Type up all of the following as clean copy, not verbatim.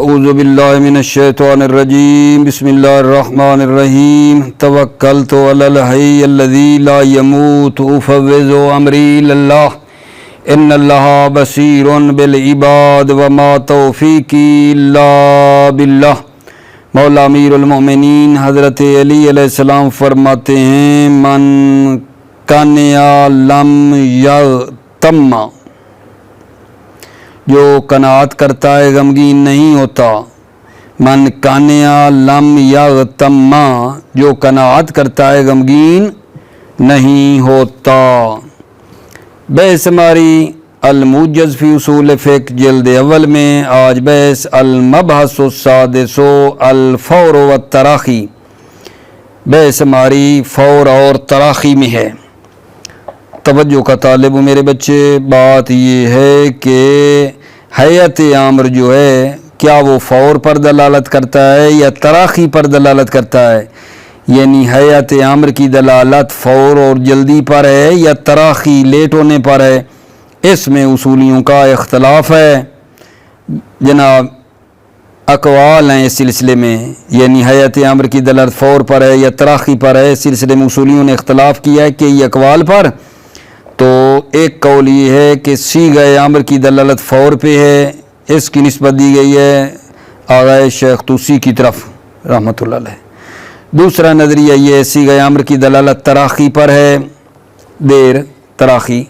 اعوذ باللہ من الشیطان الرجیم بسم اللہ الرحمن الرحیم توکلت علی الحی الذی لا یموت افوض امری للہ ان اللہ بصیر بالعباد وما توفیقی الا باللہ۔ مولا امیر المؤمنین حضرت علی علیہ السلام فرماتے ہیں من کانیا لم یغتم، جو قناعت کرتا ہے غمگین نہیں ہوتا۔ من کانیا لم یغتم، جو قناعت کرتا ہے غمگین نہیں ہوتا۔ بحث ہماری الموجز فی اصول فقہ جلد اول میں آج بحث المبحث السادس الفور والتراخی، بحث ہماری فور اور تراخی میں ہے۔ توجہ کا طالب میرے بچے، بات یہ ہے کہ حیات امر جو ہے کیا وہ فور پر دلالت کرتا ہے یا تراخی پر دلالت کرتا ہے؟ یعنی حیات امر کی دلالت فور اور جلدی پر ہے یا تراخی لیٹ ہونے پر ہے؟ اس میں اصولیوں کا اختلاف ہے جناب، اقوال ہیں اس سلسلے میں، یعنی حیات امر کی دلالت فور پر ہے یا تراخی پر ہے، اس سلسلے میں اصولیوں نے اختلاف کیا ہے کہ یہ اقوال پر۔ تو ایک قول یہ ہے کہ صیغہ امر کی دلالت فور پہ ہے، اس کی نسبت دی گئی ہے آغا شیخ طوسی کی طرف رحمۃ اللہ علیہ۔ دوسرا نظریہ یہ ہے صیغہ امر کی دلالت تراخی پر ہے، دیر تراخی۔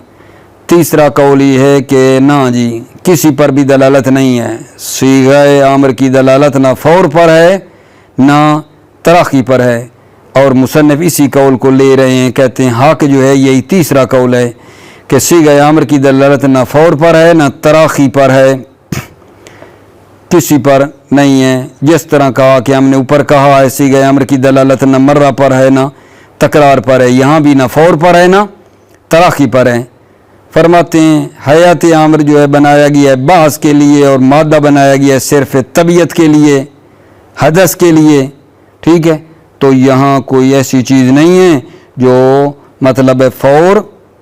تیسرا قول یہ ہے کہ نہ جی کسی پر بھی دلالت نہیں ہے، صیغہ امر کی دلالت نہ فور پر ہے نہ تراخی پر ہے، اور مصنف اسی قول کو لے رہے ہیں، کہتے ہیں حق جو ہے یہی تیسرا قول ہے کہ صیغہ امر کی دلالت نہ فور پر ہے نہ تراخی پر ہے، کسی پر نہیں ہے۔ جس طرح کہا کہ ہم نے اوپر کہا ہے صیغہ امر کی دلالت نہ مرہ پر ہے نہ تکرار پر ہے، یہاں بھی نہ فور پر ہے نہ تراخی پر ہے۔ فرماتے ہیں حیات امر جو ہے بنایا گیا ہے بحث کے لیے، اور مادہ بنایا گیا ہے صرف طبیعت کے لیے، حدث کے لیے، ٹھیک ہے؟ تو یہاں کوئی ایسی چیز نہیں ہے جو مطلب فور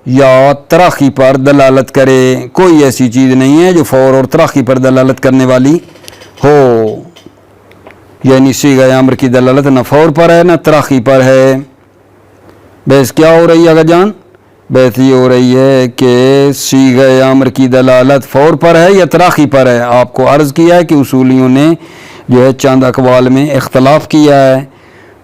یا تراخی پر دلالت کرے، کوئی ایسی چیز نہیں ہے جو فور اور تراخی پر دلالت کرنے والی ہو، یعنی صیغہ امر کی دلالت نہ فور پر ہے نہ تراخی پر ہے۔ بحث کیا ہو رہی ہے آقا جان؟ بحث یہ ہو رہی ہے کہ صیغہ امر کی دلالت فور پر ہے یا تراخی پر ہے۔ آپ کو عرض کیا ہے کہ اصولیوں نے جو ہے چند اقوال میں اختلاف کیا ہے،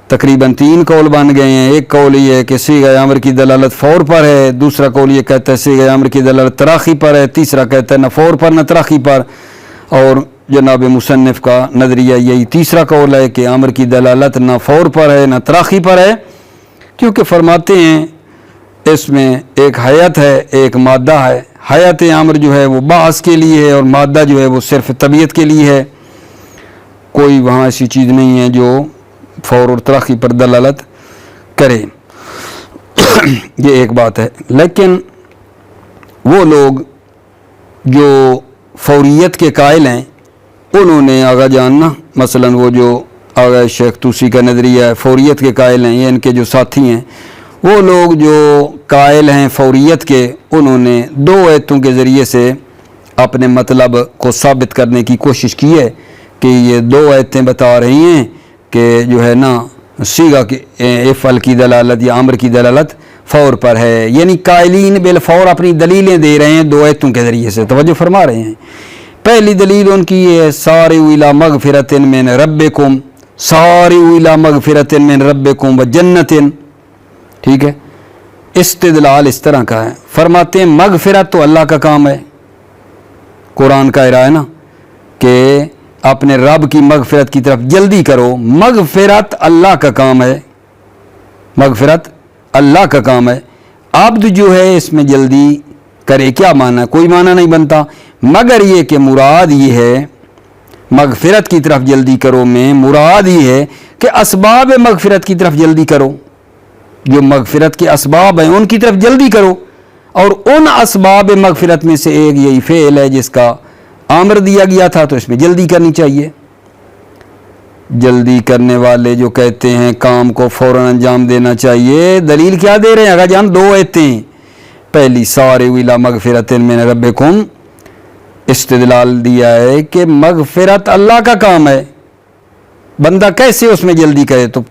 تقریباً 3 قول بن گئے ہیں۔ ایک قول یہ ہے کہ صیغہ امر کی دلالت فور پر ہے، دوسرا قول یہ کہتا ہے صیغہ امر کی دلالت تراخی پر ہے، تیسرا کہتا ہے نہ فور پر نہ تراخی پر، اور جناب مصنف کا نظریہ یہی تیسرا قول ہے کہ امر کی دلالت نہ فور پر ہے نہ تراخی پر ہے، کیونکہ فرماتے ہیں اس میں ایک حیات ہے ایک مادہ ہے۔ حیات امر جو ہے وہ بعث کے لیے ہے اور مادہ جو ہے وہ صرف طبیعت کے لیے ہے، کوئی وہاں ایسی چیز نہیں ہے جو فور اور تراخی پر دلالت کرے۔ یہ ایک بات ہے۔ لیکن وہ لوگ جو فوریت کے قائل ہیں انہوں نے آگا جاننا، مثلا وہ جو آگا شیخ طوسی کا نظریہ ہے فوریت کے قائل ہیں، یہ ان کے جو ساتھی ہیں، وہ لوگ جو قائل ہیں فوریت کے، انہوں نے 2 آیتوں کے ذریعے سے اپنے مطلب کو ثابت کرنے کی کوشش کی ہے کہ یہ 2 آیتیں بتا رہی ہیں کہ جو ہے نا صیغہ کے افعل کی دلالت یا امر کی دلالت فور پر ہے، یعنی قائلین بالفور اپنی دلیلیں دے رہے ہیں 2 آیتوں کے ذریعے سے۔ توجہ فرما رہے ہیں۔ پہلی دلیل ان کی یہ ہے سارعوا الی مغفرۃ من ربکم، سارعوا الی مغفرۃ من ربکم وجنۃ، ٹھیک ہے؟ استدلال اس طرح کا ہے، فرماتے ہیں مغفرت تو اللہ کا کام ہے، قرآن کا ارائہ ہے نا کہ اپنے رب کی مغفرت کی طرف جلدی کرو، مغفرت اللہ کا کام ہے، مغفرت اللہ کا کام ہے۔ عبد جو ہے اس میں جلدی کرے، کیا معنی ہے؟ کوئی معنی نہیں بنتا، مگر یہ کہ مراد یہ ہے مغفرت کی طرف جلدی کرو میں مراد یہ ہے کہ اسباب مغفرت کی طرف جلدی کرو، جو مغفرت کے اسباب ہیں ان کی طرف جلدی کرو، اور ان اسباب مغفرت میں سے ایک یہی فعل ہے جس کا امر دیا گیا تھا، تو اس میں جلدی کرنی چاہیے۔ جلدی کرنے والے جو کہتے ہیں کام کو فوراً انجام دینا چاہیے، دلیل کیا دے رہے ہیں؟ اگر جان 2 آیتیں، پہلی سارعوا الی مغفرۃ من ربکم استدلال دیا ہے کہ مغفرت اللہ کا کام ہے، بندہ کیسے اس میں جلدی کرے، تو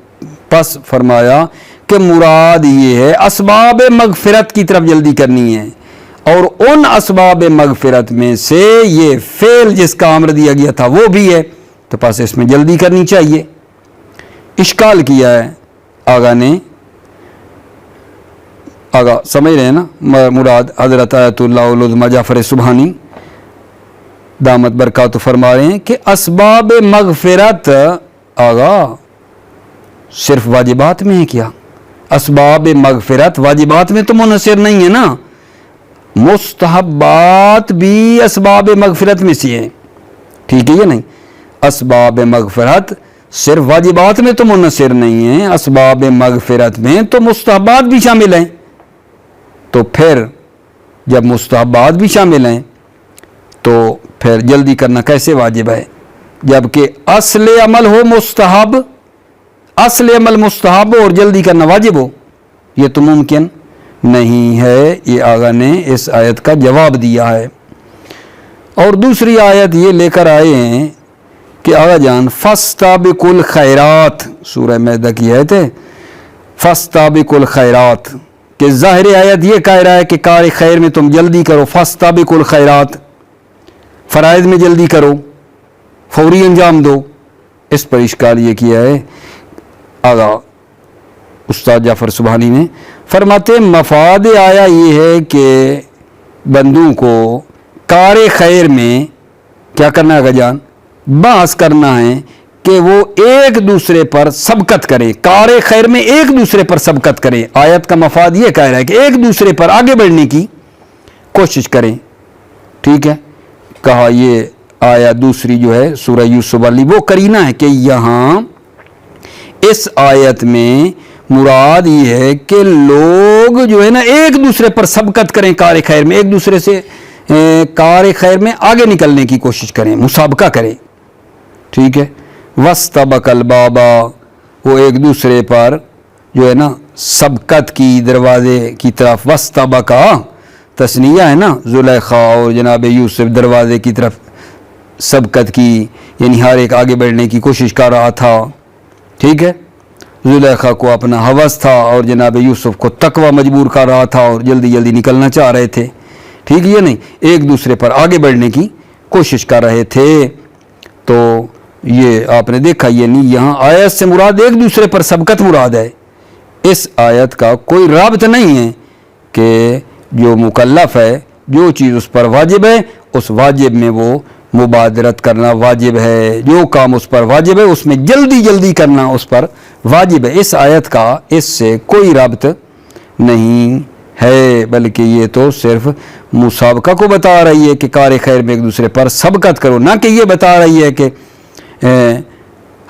پس فرمایا کہ مراد یہ ہے اسباب مغفرت کی طرف جلدی کرنی ہے، اور ان اسباب مغفرت میں سے یہ فعل جس کا امر دیا گیا تھا وہ بھی ہے، تو پس اس میں جلدی کرنی چاہیے۔ اشکال کیا ہے آغا نے، آغا سمجھ رہے ہیں نا مراد حضرت آیت اللہ العظمیٰ جعفر سبحانی دامت برکاتہ فرما رہے ہیں کہ اسباب مغفرت آغا صرف واجبات میں ہے کیا؟ اسباب مغفرت واجبات میں تو منحصر نہیں ہے نا، مستحبات بھی اسباب مغفرت میں سے ہیں، ٹھیک ہے یہ نہیں؟ اسباب مغفرت صرف واجبات میں تو منحصر نہیں ہیں، اسباب مغفرت میں تو مستحبات بھی شامل ہیں، تو پھر جب مستحبات بھی شامل ہیں تو پھر جلدی کرنا کیسے واجب ہے، جبکہ اصل عمل ہو مستحب، اصل عمل مستحب ہو اور جلدی کرنا واجب ہو، یہ تو ممکن نہیں ہے۔ یہ آغا نے اس آیت کا جواب دیا ہے۔ اور دوسری آیت یہ لے کر آئے ہیں کہ آغا جان فاستبقوا الخیرات، سورہ مائدہ کی آیت ہے، فاستبقوا الخیرات، کہ ظاہر آیت یہ کہہ رہا ہے کہ کار خیر میں تم جلدی کرو، فاستبقوا الخیرات، فرائض میں جلدی کرو، فوری انجام دو۔ اس پر اشکال یہ کیا ہے آغا استاد جعفر سبحانی نے، فرماتے مفاد آیا یہ ہے کہ بندوں کو کار خیر میں کیا کرنا ہے آغا جان، بحث کرنا ہے کہ وہ ایک دوسرے پر سبقت کریں، کار خیر میں ایک دوسرے پر سبقت کریں۔ آیت کا مفاد یہ کہہ رہا ہے کہ ایک دوسرے پر آگے بڑھنے کی کوشش کریں، ٹھیک ہے۔ کہا یہ آیت دوسری جو ہے سورہ یوسف والی وہ قرینہ ہے کہ یہاں اس آیت میں مراد یہ ہے کہ لوگ جو ہے نا ایک دوسرے پر سبقت کریں کار خیر میں، ایک دوسرے سے کار خیر میں آگے نکلنے کی کوشش کریں، مسابقہ کریں، ٹھیک ہے۔ وَاسْتَبَقَ الْبَابَ، وہ ایک دوسرے پر جو ہے نا سبقت کی دروازے کی طرف، وَاسْتَبَقَ تثنیہ ہے نا، زلیخا اور جناب یوسف دروازے کی طرف سبقت کی، یعنی ہر ایک آگے بڑھنے کی کوشش کر رہا تھا، ٹھیک ہے۔ زلیخا کو اپنا ہوس تھا اور جناب یوسف کو تقوی مجبور کر رہا تھا اور جلدی جلدی نکلنا چاہ رہے تھے، ٹھیک ہے یہ نہیں، ایک دوسرے پر آگے بڑھنے کی کوشش کر رہے تھے۔ تو یہ آپ نے دیکھا، یعنی یہاں آیت سے مراد ایک دوسرے پر سبقت مراد ہے، اس آیت کا کوئی رابط نہیں ہے کہ جو مکلف ہے جو چیز اس پر واجب ہے اس واجب میں وہ مبادرت کرنا واجب ہے، جو کام اس پر واجب ہے اس میں جلدی جلدی کرنا اس پر واجب ہے۔ اس آیت کا اس سے کوئی رابط نہیں ہے، بلکہ یہ تو صرف مسابقہ کو بتا رہی ہے کہ کار خیر میں ایک دوسرے پر سبقت کرو، نہ کہ یہ بتا رہی ہے کہ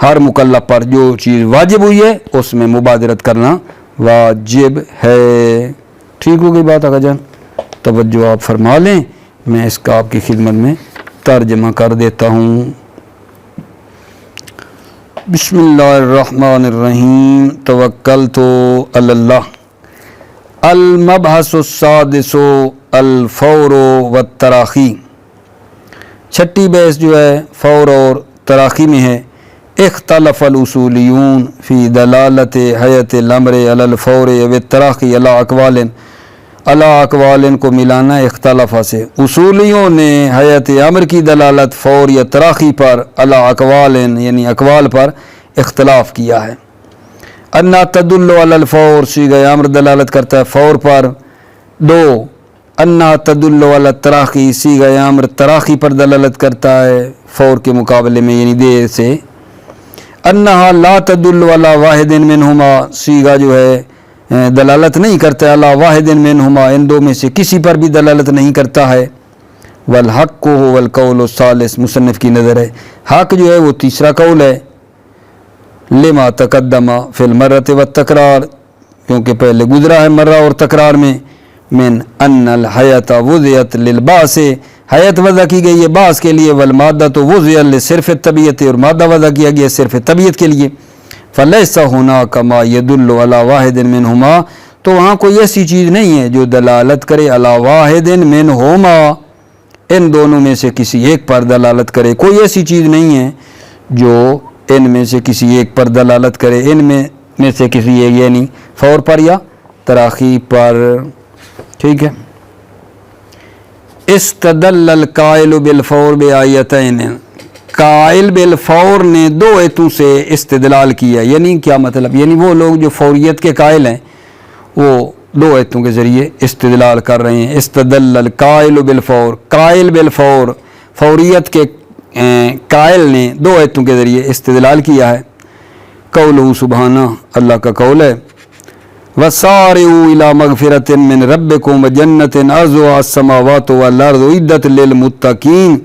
ہر مکلف پر جو چیز واجب ہوئی ہے اس میں مبادرت کرنا واجب ہے۔ ٹھیک ہو گئی بات آقا جان؟ توجہ آپ فرما لیں، میں اس کا آپ کی خدمت میں ترجمہ کر دیتا ہوں۔ بسم اللہ الرحمن الرحیم، توکلت علی اللہ۔ المبحث السادس الفور والتراخی، چھٹی بحث جو ہے فور اور تراخی میں ہے۔ اختلف الاصولیون فی دلالت حیت الامر علی الفور و التراخی علی اقوال کو ملانا اختلافہ سے، اصولیوں نے حیت امر کی دلالت فور یا تراخی پر علی اقوال یعنی اقوال پر اختلاف کیا ہے۔ انا تدل علی الفور، صیغہ امر دلالت کرتا ہے فور پر۔ دو، انا تدل علی التراخی، صیغہ امر تراخی پر دلالت کرتا ہے فور کے مقابلے میں یعنی دیر سے۔ انہا لا تدل علی واحد منہما، صیغہ جو ہے دلالت نہیں کرتا ہے علی واحد منہما، ان دو میں سے کسی پر بھی دلالت نہیں کرتا ہے۔ والحق هو القول الثالث، مصنف کی نظر ہے حق جو ہے وہ تیسرا قول ہے۔ لما تقدم فی المرۃ والتکرار، کیونکہ پہلے گزرا ہے مرہ اور تکرار میں۔ من ان الحیات وضعت للباس، حیات وضع کی گئی ہے باس کے لیے، والمادہ تو وضع لصرف الطبیعت، اور مادہ وضع کیا گیا صرف طبیعت کے لیے۔ فلیس ہناک ما یدل علی واحد منہما، تو وہاں کوئی ایسی چیز نہیں ہے جو دلالت کرے علی واحد منہما، ان دونوں میں سے کسی ایک پر دلالت کرے. کوئی ایسی چیز نہیں ہے جو ان میں سے کسی ایک پر دلالت کرے. ان میں سے کسی ایک یعنی فور پر یا تراخی پر. ٹھیک ہے. استدل القائل بالفور بآیتین، قائل بالفور نے دو ایتوں سے استدلال کیا. یعنی کیا مطلب؟ یعنی وہ لوگ جو فوریت کے قائل ہیں وہ دو ایتوں کے ذریعے استدلال کر رہے ہیں. استدل القائل بالفور، قائل بالفور فوریت کے قائل نے دو ایتوں کے ذریعے استدلال کیا ہے. قولہ سبحانہ، اللہ کا قول ہے وَسَارِعُوا إِلَىٰ مَغْفِرَةٍ مِّن رَبِّكُمْ وَجَنَّةٍ عَرْضُهَا السَّمَاوَاتُ وَالْأَرْضُ أُعِدَّتْ لِلْمُتَّقِينَ،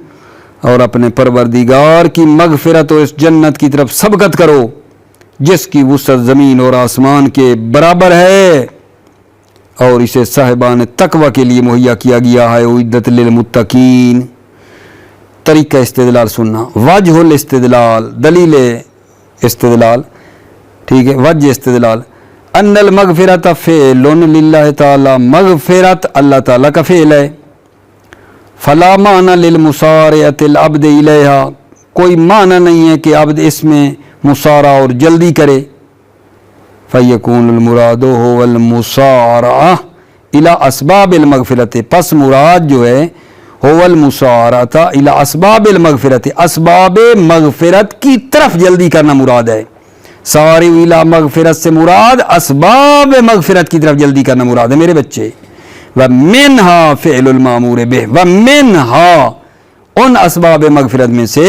اور اپنے پروردگار کی مغفرت و اس جنت کی طرف سبقت کرو جس کی وسعت زمین اور آسمان کے برابر ہے، اور اسے صاحبان تقوی کے لیے مہیا کیا گیا ہے. اعدت للمتقین. طریقہ استدلال سننا. وجہ الاستدلال، دلیل استدلال. ٹھیک ہے. وجہ استدلال ان المغفرت فعل للہ تعالی، مغفرت اللہ تعالیٰ کا فعل ہے. فلا معنی للمسارعۃ العبد الیہا، کوئی معنی نہیں ہے کہ عبد اس میں مسارعہ اور جلدی کرے. فیکون المراد هو المسارعہ الی اسباب المغفرت، پس مراد جو ہے هو المسارعۃ الی اسباب المغفرت، اسباب مغفرت کی طرف جلدی کرنا مراد ہے. سارعوا الی مغفرت سے مراد اسباب مغفرت کی طرف جلدی کرنا مراد ہے میرے بچے. وَمِنْهَا فِعْلُ الْمَامُورِ بِهِ، وَمِنْهَا ان اسباب مغفرت میں سے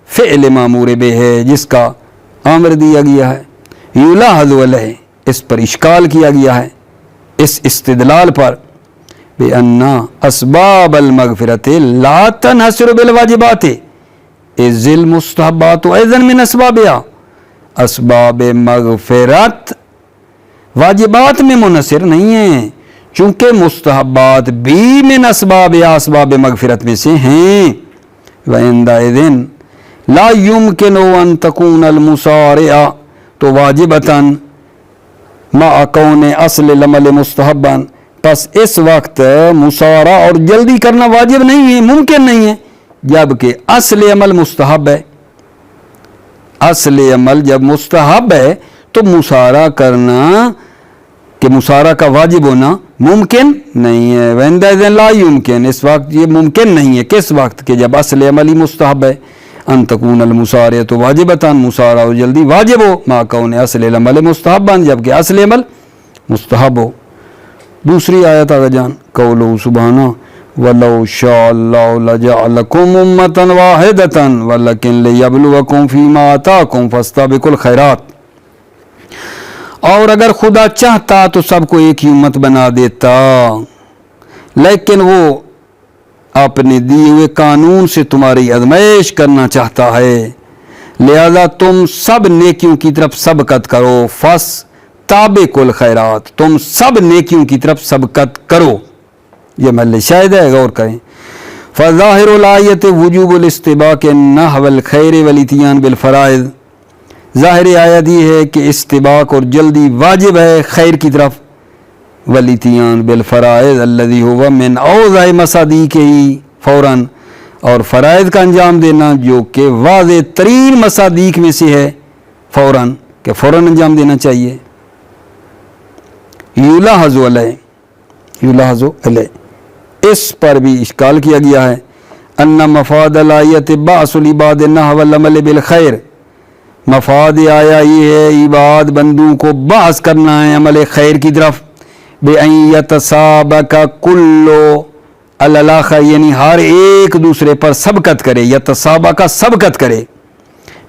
فعل مامور بہ ہے جس کا امر دیا گیا ہے. یلاحظ علیہ، اس پر اشکال کیا گیا ہے اس استدلال پر، بِأَنَّ اسباب المغفرت لا تنحصر بالواجبات اذ المستحبات ايضا من اسبابها، اسباب مغفرت واجبات میں منحصر نہیں ہیں چونکہ مستحبات بھی من اسباب یا اسباب مغفرت میں سے ہیں. وَعِنْدَئِذٍ لا يمكن ان تكون المسارعہ تو واجبتاً مع کون اصل العمل مستحبا، پس اس وقت مسارعہ اور جلدی کرنا واجب نہیں ہے، ممکن نہیں ہے، جبکہ اصل عمل مستحب ہے. اصل عمل جب مستحب ہے تو مسارعہ کرنا کہ مسارعہ کا واجب ہونا ممکن نہیں ہے. وَعِنْدَئِذٍ لا يمكن، اس وقت یہ ممکن نہیں ہے. کس وقت؟ کہ جب اصل عمل ہی مستحب ہے. ان تکون المسارعۃ واجبتاً، مسارعہ اور جلدی واجب ہو، مع کون اصل العمل مستحبا، جبکہ اصل عمل مستحب ہو. دوسری آیت آگے جان. قولہ سبحانہ وَلَوْ شَاءَ اللَّهُ لَجَعَلَكُمْ أُمَّةً وَاحِدَةً وَلَكِنْ لِيَبْلُوَكُمْ فِي مَا آتَاكُمْ فَاسْتَبِقُوا الْخَيْرَاتِ، اور اگر خدا چاہتا تو سب کو ایک ہی امت بنا دیتا، لیکن وہ اپنے دیے ہوئے قانون سے تمہاری آزمائش کرنا چاہتا ہے، لہذا تم سب نیکیوں کی طرف سبقت کرو. فاستبقوا الخیرات، تم سب نیکیوں کی طرف سبقت کرو. یہ محل شاہد ہے، غور کریں. فظاہر الآیت وجوب الاستباق نحو الخیر والاتیان بالفرائض، ظاہر آیت یہ ہے کہ استباق اور جلدی واجب ہے خیر کی طرف. والاتیان بالفرائض الذی هو من اوضح مصادیقہ، فوراً اور فرائض کا انجام دینا جو کہ واضح ترین مصادیق میں سے ہے، فوراً کہ فوراً انجام دینا چاہیے. یلاحظ علیہ، یلاحظ علیہ، اس پر بھی اشکال کیا گیا ہے. ان مفاد الآیت بعث العباد نحو العمل بالخیر، مفاد آیا یہ ہے عباد بندوں کو بعث کرنا ہے عمل خیر کی طرف. بِأَن يَتَسَابَقَ كُلُّ عَلَى الْآخَرِ، یعنی ہر ایک دوسرے پر سبقت کرے، یتسابق سبقت کرے.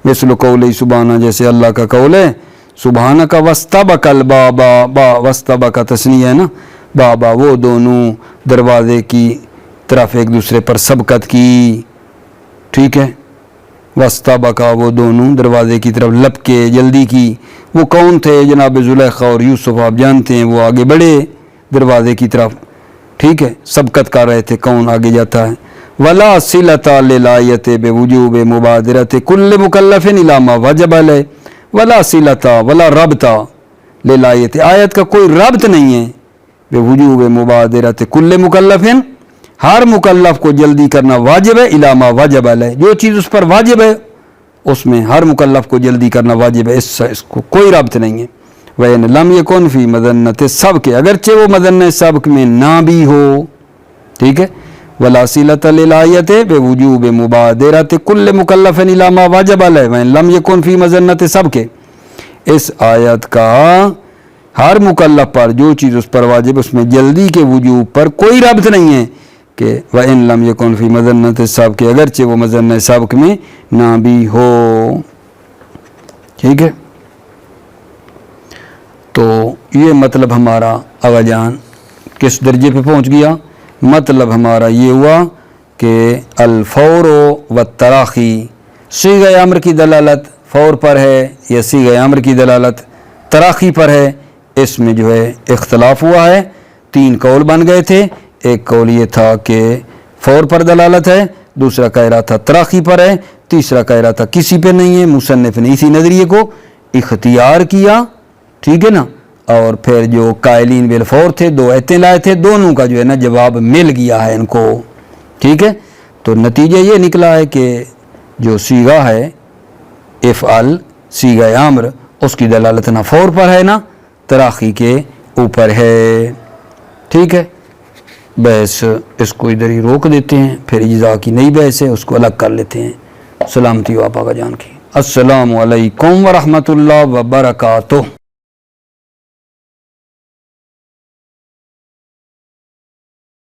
مثل قول سبحانہ، جیسے اللہ کا قول ہے سبحانہ کا وَاسْتَبَقَ الْبَابَ، وَاسْتَبَقَ تثنیہ ہے نا، بابا وہ دونوں دروازے کی طرف ایک دوسرے پر سبقت کی. ٹھیک ہے. وَاسْتَبَقَ وہ دونوں دروازے کی طرف لپکے، جلدی کی. وہ کون تھے؟ جناب زلیخا اور یوسف، آپ جانتے ہیں. وہ آگے بڑھے دروازے کی طرف، ٹھیک ہے، سبقت کر رہے تھے. کون آگے جاتا ہے؟ وَلَا صِلَةَ لِلْآیَةِ بِوُجُوبِ مُبَادِرَةِ كُلِّ مُكَلَّفٍ إِلَىٰ مَا وَجَبَ عَلَيْهِ، وَلَا صِلَةَ وَلَا رَبْطَ لِلْآیَةِ، آیت کا کوئی ربط نہیں ہے بِوُجُوبِ مُبَادِرَةِ كُلِّ مُكَلَّفٍ، ہر مکلف کو جلدی کرنا واجب ہے، الی ما وجب علیہ، جو چیز اس پر واجب ہے اس میں ہر مکلف کو جلدی کرنا واجب ہے، اس کو کوئی رابط نہیں ہے۔ وَإِنْ لَمْ يَكُنْ فِي مَذَنَّةِ السَّبْقِ، اگرچہ وہ مذنہ سبق میں نہ بھی ہو، ٹھیک ہے، وَلَا صِلَةَ لِلْآيَةِ بِوُجُوبِ مُبَادِرَةِ كُلِّ مُكَلَّفٍ إِلَى مَا وَجَبَ عَلَيْهِ وَإِنْ لَمْ يَكُنْ فِي مَذَنَّةِ السَّبْقِ، اس آیت کا ہر مکلف پر جو چیز اس پر واجب اس میں جلدی کے وجوب پر کوئی رابط نہیں ہے کہ وَإِنْ لَمْ يَكُنْ فِي مَذَنَّةِ السَّبْقِ، اگرچہ وہ مذنہ سبق میں نہ بھی ہو، ٹھیک ہے۔ تو یہ مطلب ہمارا آغا جان کس درجے پہ پہنچ گیا؟ مطلب ہمارا یہ ہوا کہ الفور والتراخی، صیغہ امر کی دلالت فور پر ہے یا صیغہ امر کی دلالت تراخی پر ہے، اس میں جو ہے اختلاف ہوا ہے، 3 قول بن گئے تھے۔ ایک قول یہ تھا کہ فور پر دلالت ہے، دوسرا کہہ رہا تھا تراخی پر ہے، تیسرا کہہ رہا تھا کسی پہ نہیں ہے۔ مصنف نے اسی نظریے کو اختیار کیا، ٹھیک ہے نا، اور پھر جو قائلین بالفور تھے 2 ایتیں لائے تھے، دونوں کا جو ہے نا جواب مل گیا ہے ان کو، ٹھیک ہے۔ تو نتیجہ یہ نکلا ہے کہ جو صیغہ ہے افعل، صیغہ امر، اس کی دلالت نہ فور پر ہے نہ تراخی کے اوپر ہے، ٹھیک ہے۔ بحث اس کو ادھر ہی روک دیتے ہیں، پھر اجزاء کی نئی بحث ہے اس کو الگ کر لیتے ہیں۔ سلامتی ہو آپ آقا جان کی۔ السلام علیکم ورحمۃ اللہ وبرکاتہ۔